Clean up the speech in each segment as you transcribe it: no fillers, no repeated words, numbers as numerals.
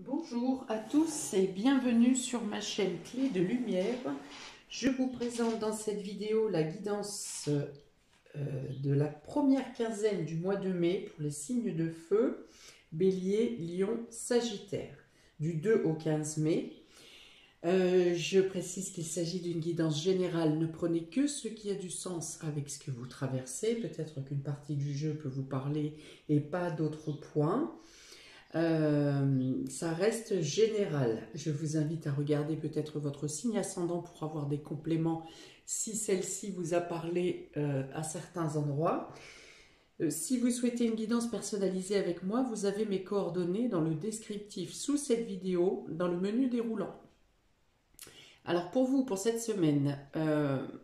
Bonjour à tous et bienvenue sur ma chaîne Clé de Lumière. Je vous présente dans cette vidéo la guidance de la première quinzaine du mois de mai pour les signes de feu, Bélier, Lion, Sagittaire, du 2 au 15 mai. Je précise qu'il s'agit d'une guidance générale, ne prenez que ce qui a du sens avec ce que vous traversez. Peut-être qu'une partie du jeu peut vous parler et pas d'autres points. Ça reste général. Je vous invite à regarder peut-être votre signe ascendant pour avoir des compléments si celle-ci vous a parlé à certains endroits. Si vous souhaitez une guidance personnalisée avec moi, vous avez mes coordonnées dans le descriptif sous cette vidéo, dans le menu déroulant. Alors pour vous, pour cette semaine,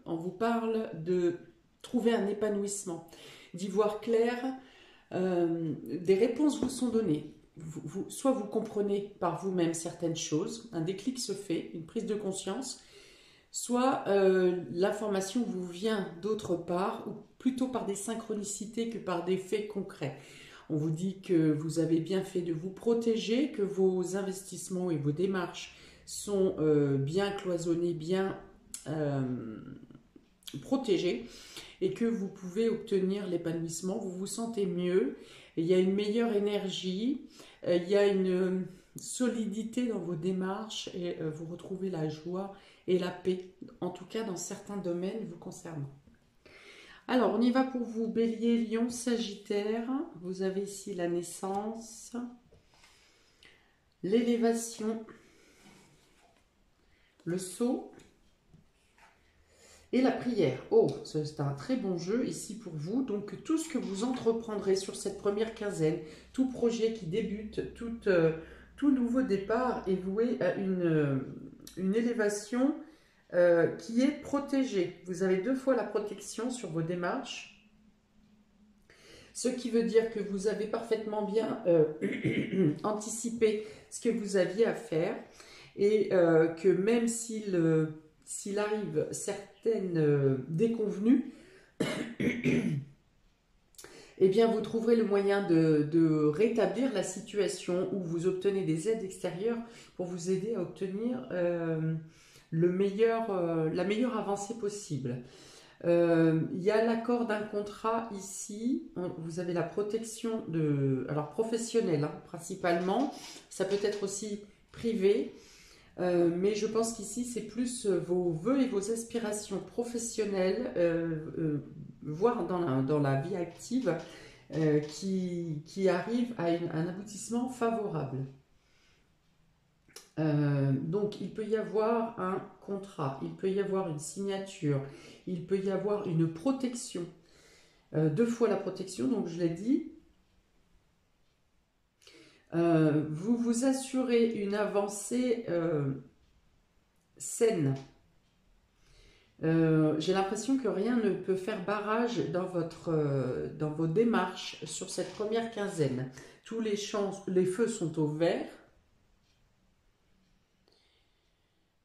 on vous parle de trouver un épanouissement, d'y voir clair. Des réponses vous sont données. Soit vous comprenez par vous-même certaines choses, un déclic se fait, une prise de conscience, soit l'information vous vient d'autre part, ou plutôt par des synchronicités que par des faits concrets. On vous dit que vous avez bien fait de vous protéger, que vos investissements et vos démarches sont bien cloisonnés, bien protégés, et que vous pouvez obtenir l'épanouissement, vous vous sentez mieux, il y a une meilleure énergie, il y a une solidité dans vos démarches et vous retrouvez la joie et la paix, en tout cas dans certains domaines vous concernant. Alors on y va pour vous, Bélier, Lion, Sagittaire. Vous avez ici la naissance, l'élévation, le saut et la prière. Oh, c'est un très bon jeu ici pour vous. Donc tout ce que vous entreprendrez sur cette première quinzaine, tout projet qui débute, tout nouveau départ est voué à une élévation qui est protégée. Vous avez 2 fois la protection sur vos démarches. Ce qui veut dire que vous avez parfaitement bien anticipé ce que vous aviez à faire et que même s'il arrive certaines déconvenues, eh bien vous trouverez le moyen de rétablir la situation où vous obtenez des aides extérieures pour vous aider à obtenir la meilleure avancée possible. Il y a l'accord d'un contrat ici, vous avez la protection professionnelle hein, principalement, ça peut être aussi privé. Mais je pense qu'ici, c'est plus vos vœux et vos aspirations professionnelles, voire dans la vie active, qui arrivent à un aboutissement favorable. Donc, il peut y avoir un contrat, il peut y avoir une signature, il peut y avoir une protection. 2 fois la protection, donc je l'ai dit. Vous vous assurez une avancée saine. J'ai l'impression que rien ne peut faire barrage dans vos démarches sur cette première quinzaine. Tous les feux sont au vert.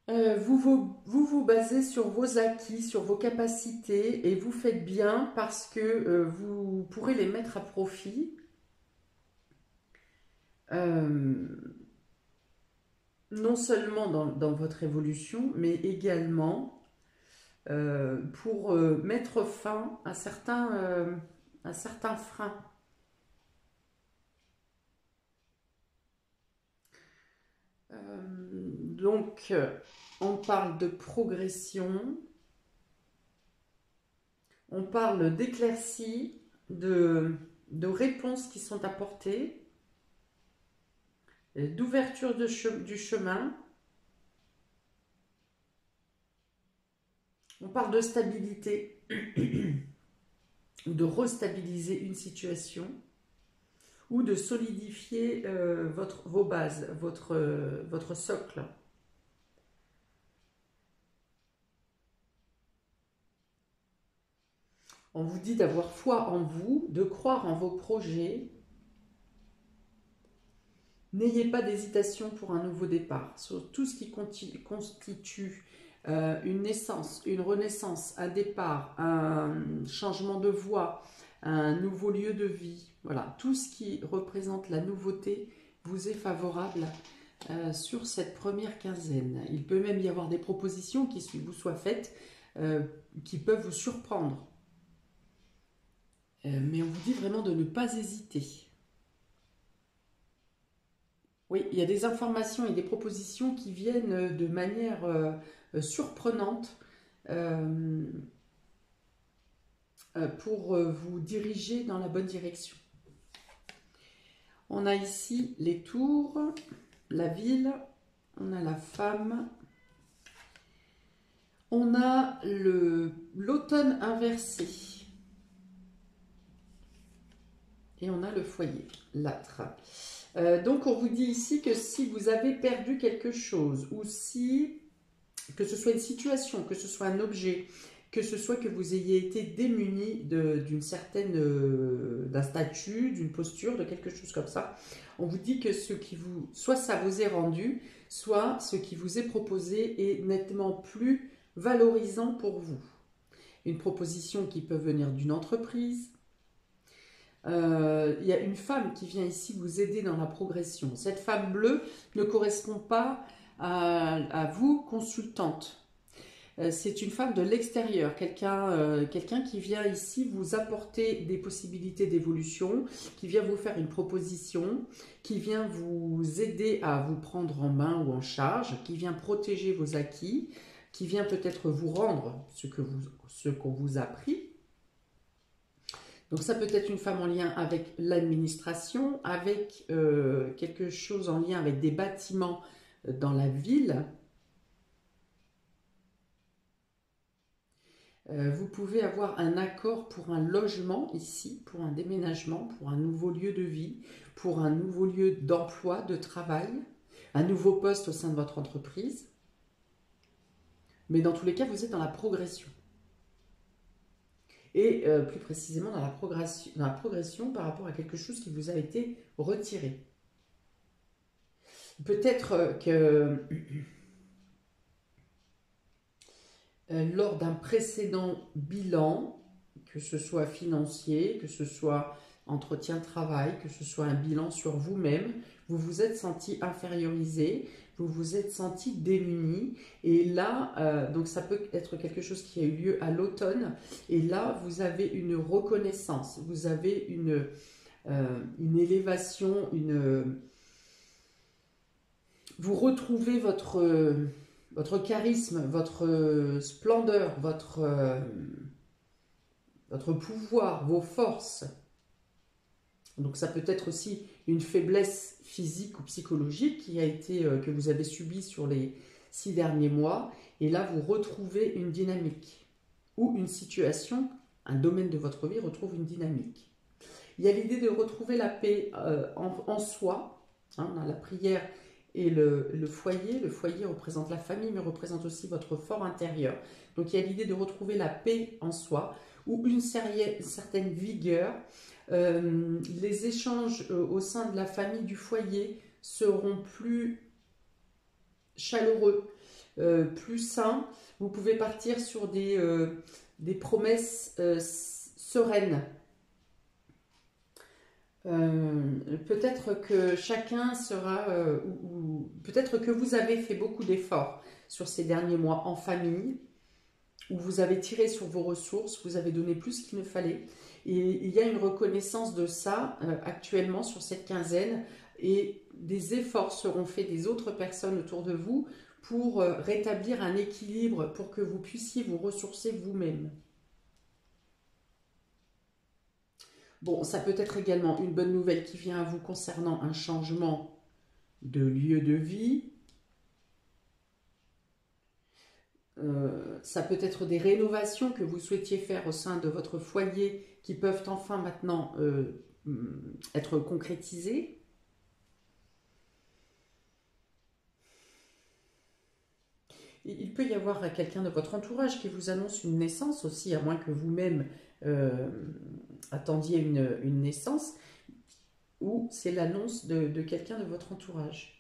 Vous basez sur vos acquis, sur vos capacités et vous faites bien parce que vous pourrez les mettre à profit. Non seulement dans votre évolution, mais également pour mettre fin à certains freins. Donc, on parle de progression, on parle d'éclaircie, de réponses qui sont apportées, d'ouverture du chemin. On parle de stabilité, de restabiliser une situation ou de solidifier vos bases, votre socle. On vous dit d'avoir foi en vous, de croire en vos projets. N'ayez pas d'hésitation pour un nouveau départ. Sur tout ce qui constitue une naissance, une renaissance, un départ, un changement de voie, un nouveau lieu de vie. Voilà, tout ce qui représente la nouveauté vous est favorable sur cette première quinzaine. Il peut même y avoir des propositions qui vous soient faites, qui peuvent vous surprendre. Mais on vous dit vraiment de ne pas hésiter. Oui, il y a des informations et des propositions qui viennent de manière surprenante pour vous diriger dans la bonne direction. On a ici les tours, la ville, on a la femme, on a l'automne inversé et on a le foyer, l'âtre. Donc on vous dit ici que si vous avez perdu quelque chose ou si, que ce soit une situation, que ce soit un objet, que ce soit que vous ayez été démuni d'une certaine, d'un statut, d'une posture, de quelque chose comme ça, on vous dit que ce qui vous, soit ça vous est rendu, soit ce qui vous est proposé est nettement plus valorisant pour vous. Une proposition qui peut venir d'une entreprise. Il y a une femme qui vient ici vous aider dans la progression. Cette femme bleue ne correspond pas à vous, consultante. C'est une femme de l'extérieur, quelqu'un qui vient ici vous apporter des possibilités d'évolution, qui vient vous faire une proposition, qui vient vous aider à vous prendre en main ou en charge, qui vient protéger vos acquis, qui vient peut-être vous rendre ce qu'on vous a pris. Donc ça peut être une femme en lien avec l'administration, avec quelque chose en lien avec des bâtiments dans la ville. Vous pouvez avoir un accord pour un logement ici, pour un déménagement, pour un nouveau lieu de vie, pour un nouveau lieu d'emploi, de travail, un nouveau poste au sein de votre entreprise. Mais dans tous les cas, vous êtes dans la progression. Et plus précisément dans la progression par rapport à quelque chose qui vous a été retiré. Peut-être que lors d'un précédent bilan, que ce soit financier, que ce soit entretien de travail, que ce soit un bilan sur vous-même, vous vous êtes senti infériorisé, vous vous êtes senti démuni, et là, donc ça peut être quelque chose qui a eu lieu à l'automne, et là, vous avez une reconnaissance, vous avez une élévation, vous retrouvez votre charisme, votre splendeur, votre pouvoir, vos forces. Donc ça peut être aussi une faiblesse physique ou psychologique qui a été, que vous avez subie sur les 6 derniers mois. Et là, vous retrouvez une dynamique ou une situation, un domaine de votre vie retrouve une dynamique. Il y a l'idée de retrouver la paix en soi. Hein, on a la prière et le foyer. Le foyer représente la famille, mais représente aussi votre fort intérieur. Donc il y a l'idée de retrouver la paix en soi ou une certaine vigueur. Les échanges au sein de la famille, du foyer, seront plus chaleureux, plus sains. Vous pouvez partir sur des promesses sereines. Peut-être que chacun sera, peut-être que vous avez fait beaucoup d'efforts sur ces derniers mois en famille, où vous avez tiré sur vos ressources, vous avez donné plus qu'il ne fallait. Et il y a une reconnaissance de ça actuellement sur cette quinzaine, et des efforts seront faits des autres personnes autour de vous pour rétablir un équilibre, pour que vous puissiez vous ressourcer vous-même. Bon, ça peut être également une bonne nouvelle qui vient à vous concernant un changement de lieu de vie. Ça peut être des rénovations que vous souhaitiez faire au sein de votre foyer qui peuvent enfin maintenant être concrétisées. Il peut y avoir quelqu'un de votre entourage qui vous annonce une naissance aussi, à moins que vous-même attendiez une naissance, ou c'est l'annonce de quelqu'un de votre entourage.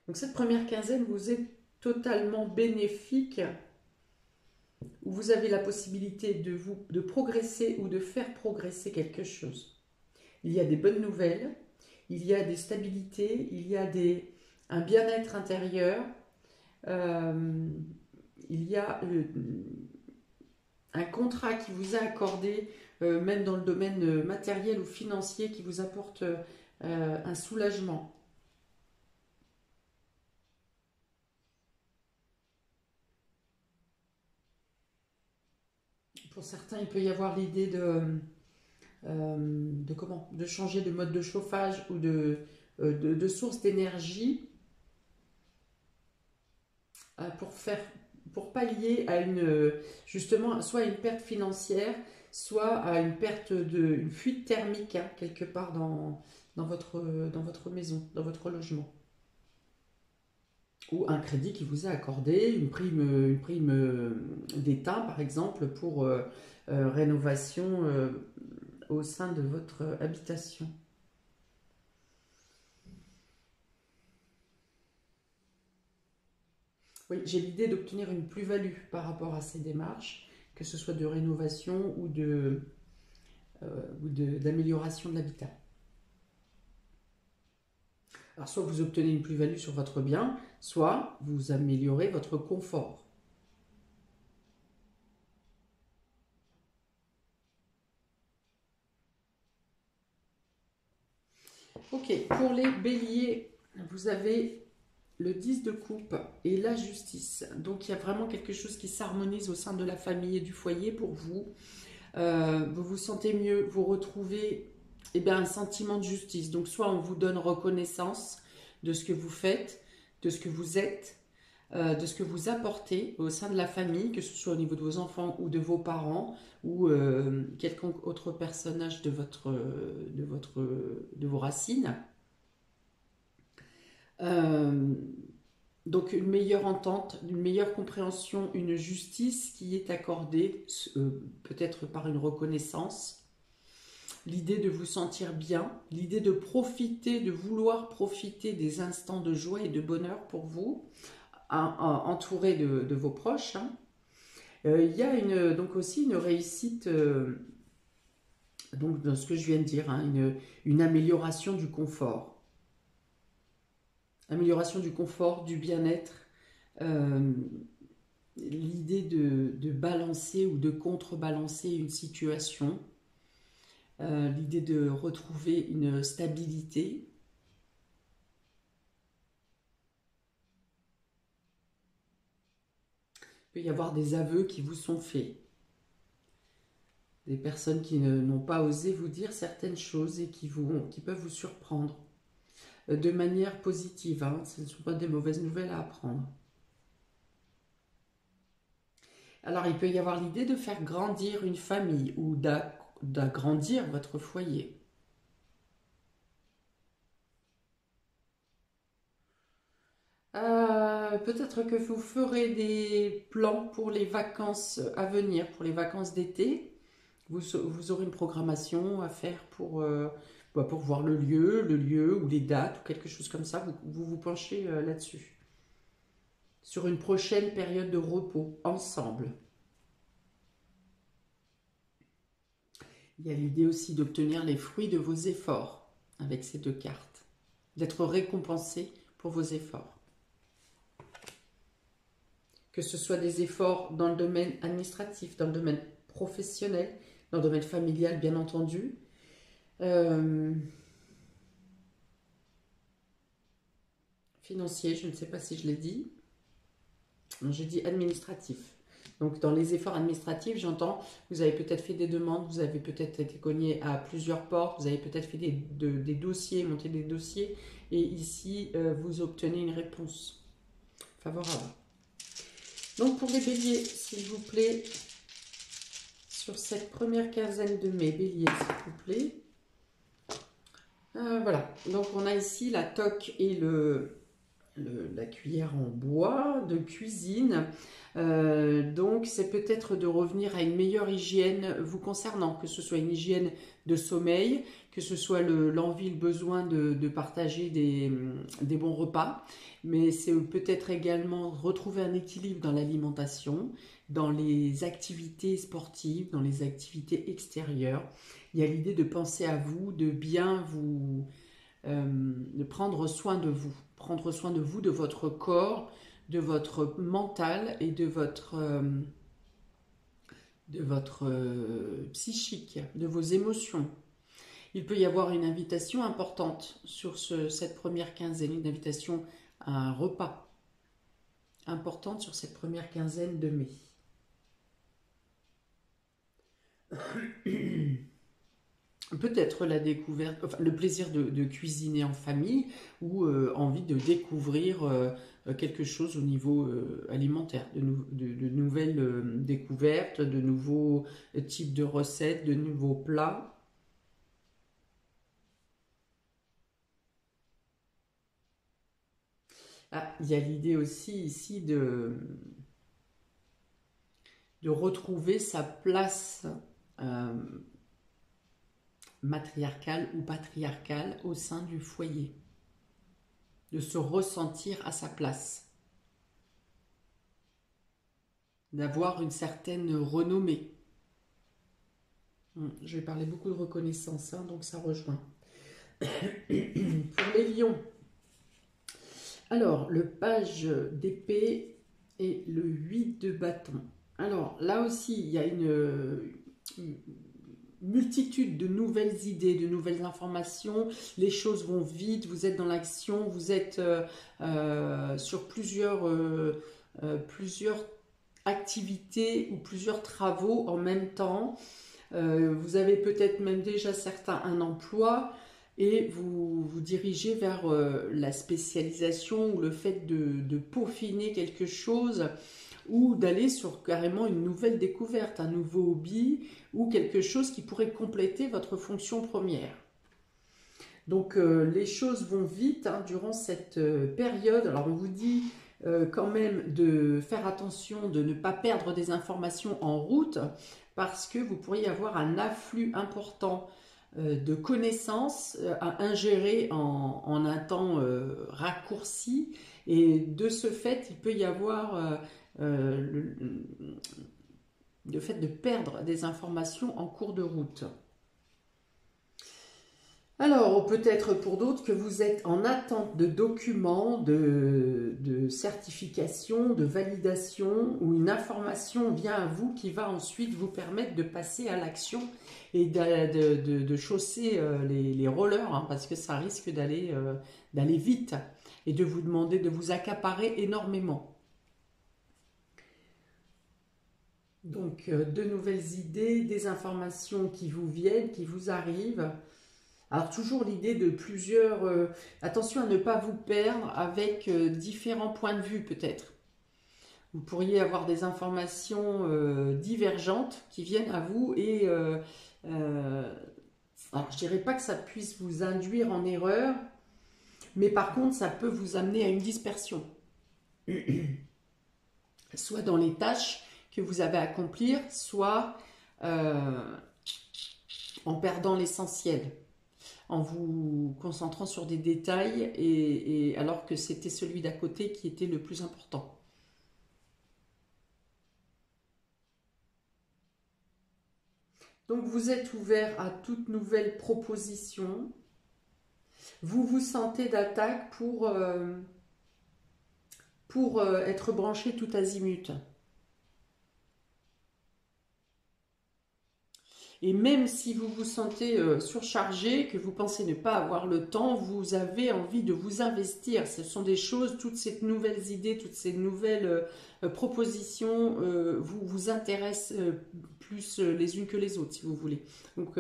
Donc cette première quinzaine vous est totalement bénéfique, où vous avez la possibilité de progresser ou de faire progresser quelque chose. Il y a des bonnes nouvelles, il y a des stabilités, il y a un bien-être intérieur, il y a un contrat qui vous a accordé, même dans le domaine matériel ou financier, qui vous apporte un soulagement. Pour certains, il peut y avoir l'idée de changer de mode de chauffage ou de source d'énergie pour pallier à justement, soit à une perte financière, soit à une fuite thermique, hein, quelque part dans votre maison, dans votre logement. Ou un crédit qui vous est accordé, une prime d'État, par exemple, pour rénovation au sein de votre habitation. Oui, j'ai l'idée d'obtenir une plus-value par rapport à ces démarches, que ce soit de rénovation ou d'amélioration de l'habitat. Alors, soit vous obtenez une plus-value sur votre bien, soit vous améliorez votre confort. Ok, pour les béliers, vous avez le 10 de coupe et la justice. Donc, il y a vraiment quelque chose qui s'harmonise au sein de la famille et du foyer pour vous. Vous vous sentez mieux, vous retrouvez un sentiment de justice. Donc, soit on vous donne reconnaissance de ce que vous faites, de ce que vous êtes, de ce que vous apportez au sein de la famille, que ce soit au niveau de vos enfants ou de vos parents ou quelconque autre personnage de vos racines. Donc une meilleure entente, une meilleure compréhension, une justice qui est accordée, peut-être par une reconnaissance, l'idée de vous sentir bien, l'idée de profiter, de vouloir profiter des instants de joie et de bonheur pour vous, entouré de vos proches. Hein. Il y a donc aussi une réussite, donc dans ce que je viens de dire, hein, une amélioration du confort. Amélioration du confort, du bien-être, l'idée de balancer ou de contrebalancer une situation, l'idée de retrouver une stabilité. Il peut y avoir des aveux qui vous sont faits. Des personnes qui n'ont pas osé vous dire certaines choses et qui peuvent vous surprendre. De manière positive, hein, ce ne sont pas des mauvaises nouvelles à apprendre. Alors, il peut y avoir l'idée de faire grandir une famille ou d'agrandir votre foyer. Peut-être que vous ferez des plans pour les vacances à venir, pour les vacances d'été. Vous aurez une programmation à faire pour voir le lieu ou les dates ou quelque chose comme ça. Vous penchez là-dessus. Sur une prochaine période de repos, ensemble. Il y a l'idée aussi d'obtenir les fruits de vos efforts avec ces deux cartes. D'être récompensé pour vos efforts. Que ce soit des efforts dans le domaine administratif, dans le domaine professionnel, dans le domaine familial, bien entendu. Financier, je ne sais pas si je l'ai dit. Non, j'ai dit administratif. Donc, dans les efforts administratifs, j'entends, vous avez peut-être fait des demandes, vous avez peut-être été cogné à plusieurs portes, vous avez peut-être fait des dossiers, monté des dossiers, et ici, vous obtenez une réponse favorable. Donc, pour les béliers, s'il vous plaît, sur cette première quinzaine de mai, bélier, s'il vous plaît. Voilà, donc on a ici la toque et la cuillère en bois de cuisine. Donc c'est peut-être de revenir à une meilleure hygiène vous concernant, que ce soit une hygiène de sommeil, que ce soit l'envie, le besoin de partager des bons repas, mais c'est peut-être également retrouver un équilibre dans l'alimentation, dans les activités sportives, dans les activités extérieures. Il y a l'idée de penser à vous, de bien vous prendre soin de vous. Prendre soin de vous, de votre corps, de votre mental et de votre psychique, de vos émotions. Il peut y avoir une invitation importante sur cette première quinzaine, une invitation à un repas importante sur cette première quinzaine de mai. Peut-être la découverte, enfin, le plaisir de cuisiner en famille ou envie de découvrir quelque chose au niveau alimentaire, de nouvelles découvertes, de nouveaux types de recettes, de nouveaux plats. Ah, il y a l'idée aussi ici de retrouver sa place matriarcale ou patriarcale au sein du foyer, de se ressentir à sa place, d'avoir une certaine renommée. Je vais parler beaucoup de reconnaissance, hein, donc ça rejoint. Pour les lions, alors le page d'épée et le 8 de bâton. Alors là aussi, il y a une multitude de nouvelles idées, de nouvelles informations, les choses vont vite, vous êtes dans l'action, vous êtes sur plusieurs activités ou plusieurs travaux en même temps. Vous avez peut-être même déjà certains un emploi et vous vous dirigez vers la spécialisation ou le fait de peaufiner quelque chose ou d'aller sur carrément une nouvelle découverte, un nouveau hobby ou quelque chose qui pourrait compléter votre fonction première. Donc les choses vont vite hein, durant cette période. Alors on vous dit quand même de faire attention de ne pas perdre des informations en route parce que vous pourriez avoir un afflux important de connaissances à ingérer en un temps raccourci et de ce fait il peut y avoir le fait de perdre des informations en cours de route. Alors, peut-être pour d'autres que vous êtes en attente de documents, de certification, de validation, ou une information vient à vous qui va ensuite vous permettre de passer à l'action et de chausser les rollers, hein, parce que ça risque d'aller vite et de vous demander de vous accaparer énormément. Donc, de nouvelles idées, des informations qui vous viennent, qui vous arrivent. Alors, toujours l'idée de plusieurs... attention à ne pas vous perdre avec différents points de vue, peut-être. Vous pourriez avoir des informations divergentes qui viennent à vous et... alors, je ne dirais pas que ça puisse vous induire en erreur, mais par contre, ça peut vous amener à une dispersion. Soit dans les tâches que vous avez à accomplir, soit en perdant l'essentiel, en vous concentrant sur des détails, et alors que c'était celui d'à côté qui était le plus important. Donc vous êtes ouvert à toute nouvelle proposition, vous vous sentez d'attaque pour être branché tout azimut. Et même si vous vous sentez surchargé, que vous pensez ne pas avoir le temps, vous avez envie de vous investir. Ce sont des choses, toutes ces nouvelles idées, toutes ces nouvelles propositions vous intéressent plus les unes que les autres, si vous voulez. Donc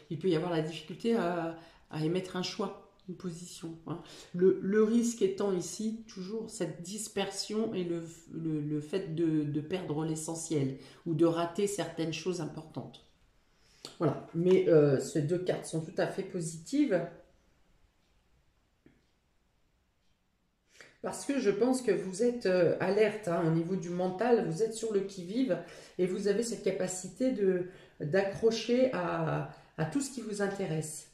il peut y avoir la difficulté à émettre un choix, une position. Hein. Le risque étant ici toujours cette dispersion et le fait de perdre l'essentiel ou de rater certaines choses importantes. Voilà, mais ces deux cartes sont tout à fait positives parce que je pense que vous êtes alerte hein, au niveau du mental, vous êtes sur le qui-vive et vous avez cette capacité d'accrocher à tout ce qui vous intéresse.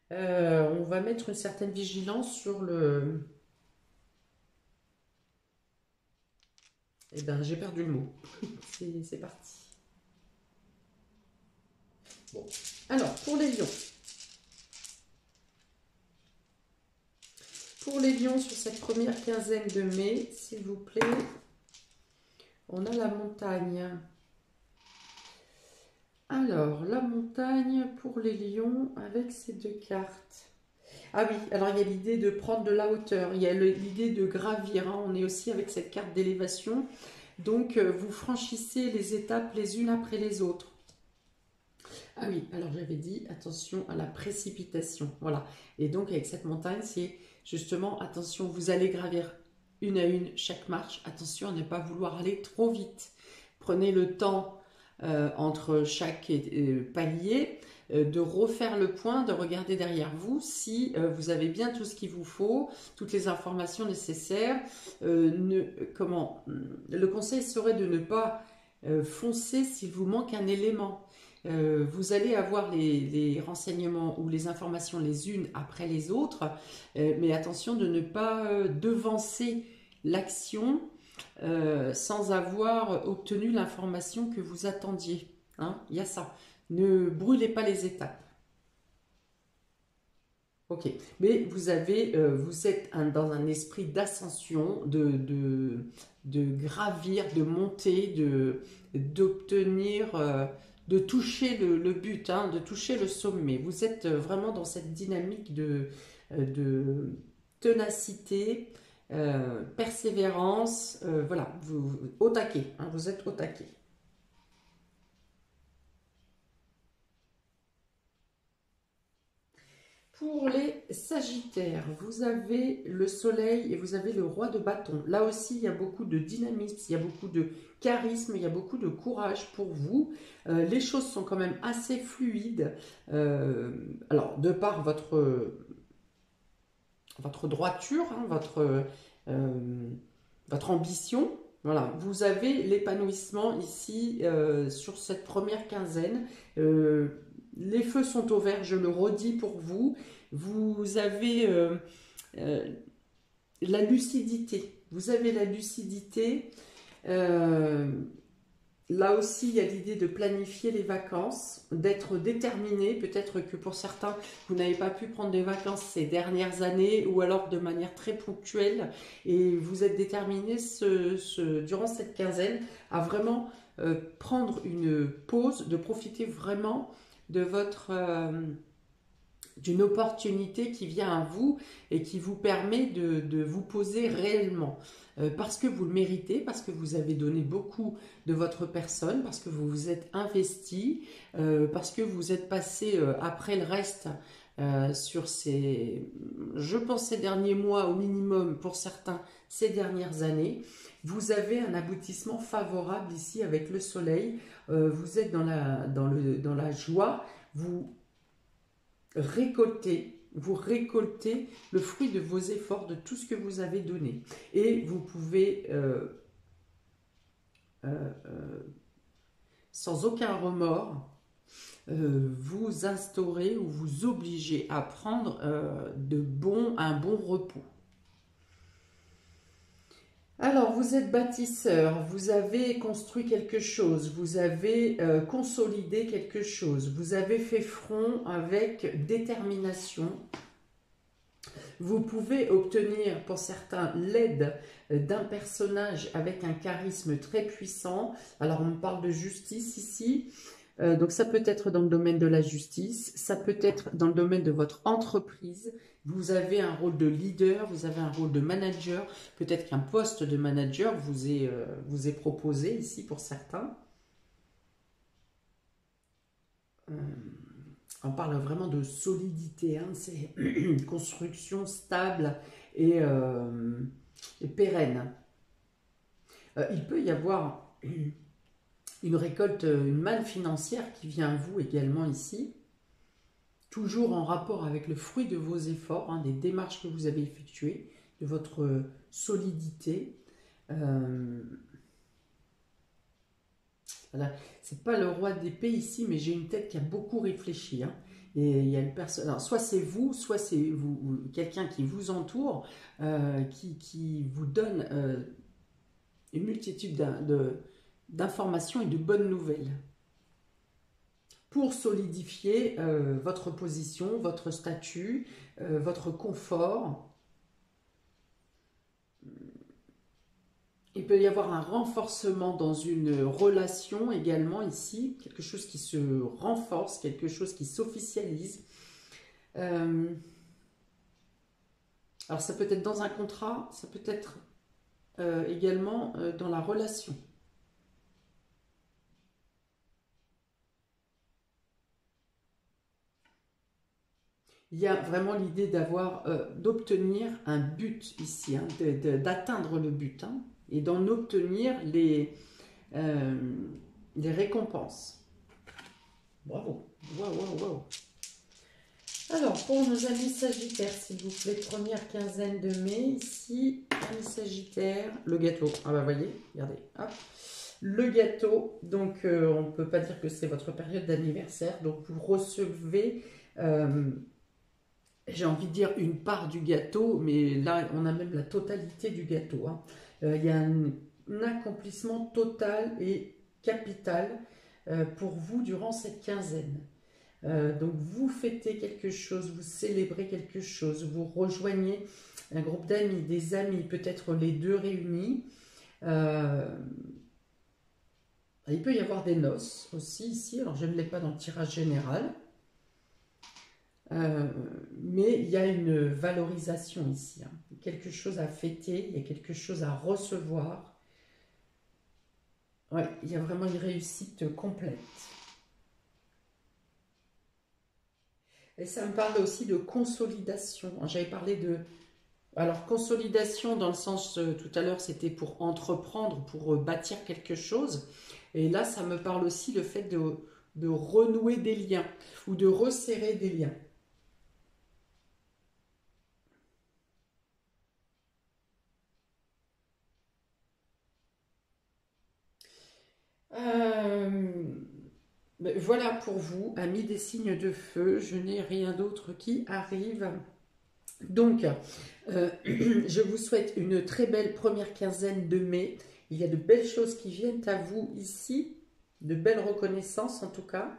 On va mettre une certaine vigilance sur le... Eh bien, j'ai perdu le mot. C'est parti. Bon. Alors, pour les lions. Pour les lions, sur cette première quinzaine de mai, s'il vous plaît, on a la montagne. Alors, la montagne pour les lions avec ces deux cartes. Ah oui, alors il y a l'idée de prendre de la hauteur, il y a l'idée de gravir, hein. On est aussi avec cette carte d'élévation. Donc, vous franchissez les étapes les unes après les autres. Ah oui, alors j'avais dit attention à la précipitation. Voilà. Et donc, avec cette montagne, c'est justement attention, vous allez gravir une à une chaque marche. Attention à ne pas vouloir aller trop vite. Prenez le temps entre chaque palier de refaire le point, de regarder derrière vous si vous avez bien tout ce qu'il vous faut, toutes les informations nécessaires. Le conseil serait de ne pas foncer s'il vous manque un élément. Vous allez avoir les renseignements ou les informations les unes après les autres, mais attention de ne pas devancer l'action sans avoir obtenu l'information que vous attendiez. Hein, il y a ça. Ne brûlez pas les étapes. Ok, mais vous êtes dans un esprit d'ascension, de gravir, de monter, d'obtenir, de toucher le but, hein, de toucher le sommet. Vous êtes vraiment dans cette dynamique de ténacité, persévérance, voilà, au taquet, hein, vous êtes au taquet. Pour les Sagittaires, vous avez le soleil et vous avez le roi de bâton. Là aussi, il y a beaucoup de dynamisme, il y a beaucoup de charisme, il y a beaucoup de courage pour vous. Les choses sont quand même assez fluides. Alors, de par votre droiture, hein, votre ambition, voilà, vous avez l'épanouissement ici sur cette première quinzaine. Les feux sont au vert, je le redis pour vous. Vous avez euh, la lucidité. Vous avez la lucidité. Là aussi, il y a l'idée de planifier les vacances, d'être déterminé. Peut-être que pour certains, vous n'avez pas pu prendre des vacances ces dernières années ou alors de manière très ponctuelle. Et vous êtes déterminé durant cette quinzaine à vraiment prendre une pause, de profiter vraiment de d'une opportunité qui vient à vous et qui vous permet de vous poser réellement. Parce que vous le méritez, parce que vous avez donné beaucoup de votre personne, parce que vous vous êtes investi, parce que vous êtes passé après le reste sur je pense, ces derniers mois au minimum, pour certains, ces dernières années. Vous avez un aboutissement favorable ici avec le soleil. Vous êtes dans la joie. Vous récoltez le fruit de vos efforts, de tout ce que vous avez donné. Et vous pouvez, sans aucun remords, vous instaurer ou vous obliger à prendre un bon repos. Alors, vous êtes bâtisseur, vous avez construit quelque chose, vous avez consolidé quelque chose, vous avez fait front avec détermination. Vous pouvez obtenir pour certains l'aide d'un personnage avec un charisme très puissant. Alors, on parle de justice ici. Donc, ça peut être dans le domaine de la justice, ça peut être dans le domaine de votre entreprise. Vous avez un rôle de leader, vous avez un rôle de manager. Peut-être qu'un poste de manager vous est proposé ici pour certains. On parle vraiment de solidité, hein, c'est une construction stable et pérenne. Il peut y avoir une récolte, une manne financière qui vient à vous également ici, toujours en rapport avec le fruit de vos efforts, hein, des démarches que vous avez effectuées, de votre solidité. Voilà. C'est pas le roi d'épée ici, mais j'ai une tête qui a beaucoup réfléchi. Hein. Et il y a une personne, alors, soit c'est vous, quelqu'un qui vous entoure, qui vous donne une multitude d'informations et de bonnes nouvelles. pour solidifier votre position, votre statut, votre confort. Il peut y avoir un renforcement dans une relation également ici, quelque chose qui se renforce, quelque chose qui s'officialise. Alors ça peut être dans un contrat, ça peut être également dans la relation. Il y a vraiment l'idée d'obtenir un but ici, hein, d'atteindre le but, hein, et d'en obtenir les récompenses. Bravo. Waouh, waouh, waouh. Alors, pour nos amis Sagittaires, s'il vous plaît, première quinzaine de mai, ici, amis Sagittaires, le gâteau. Ah bah, voyez, regardez, hop. Le gâteau, donc on ne peut pas dire que c'est votre période d'anniversaire, donc vous recevez, j'ai envie de dire une part du gâteau, mais là on a même la totalité du gâteau, hein. Il y a un accomplissement total et capital pour vous durant cette quinzaine. Donc vous fêtez quelque chose, vous célébrez quelque chose, vous rejoignez un groupe d'amis, des amis, peut-être les deux réunis. Il peut y avoir des noces aussi ici, alors je ne l'ai pas dans le tirage général. Mais il y a une valorisation ici, hein. Quelque chose à fêter, il y a quelque chose à recevoir. Ouais, il y a vraiment une réussite complète. Et ça me parle aussi de consolidation. J'avais parlé de... Alors, consolidation dans le sens, tout à l'heure, c'était pour entreprendre, pour bâtir quelque chose. Et là, ça me parle aussi le fait de renouer des liens ou de resserrer des liens. Voilà pour vous, amis des signes de feu, je n'ai rien d'autre qui arrive. Donc, je vous souhaite une très belle première quinzaine de mai. Il y a de belles choses qui viennent à vous ici, de belles reconnaissances en tout cas.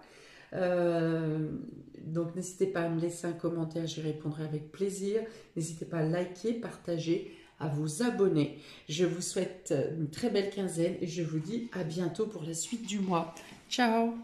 Donc, n'hésitez pas à me laisser un commentaire, j'y répondrai avec plaisir. N'hésitez pas à liker, partager, à vous abonner. Je vous souhaite une très belle quinzaine et je vous dis à bientôt pour la suite du mois. Ciao!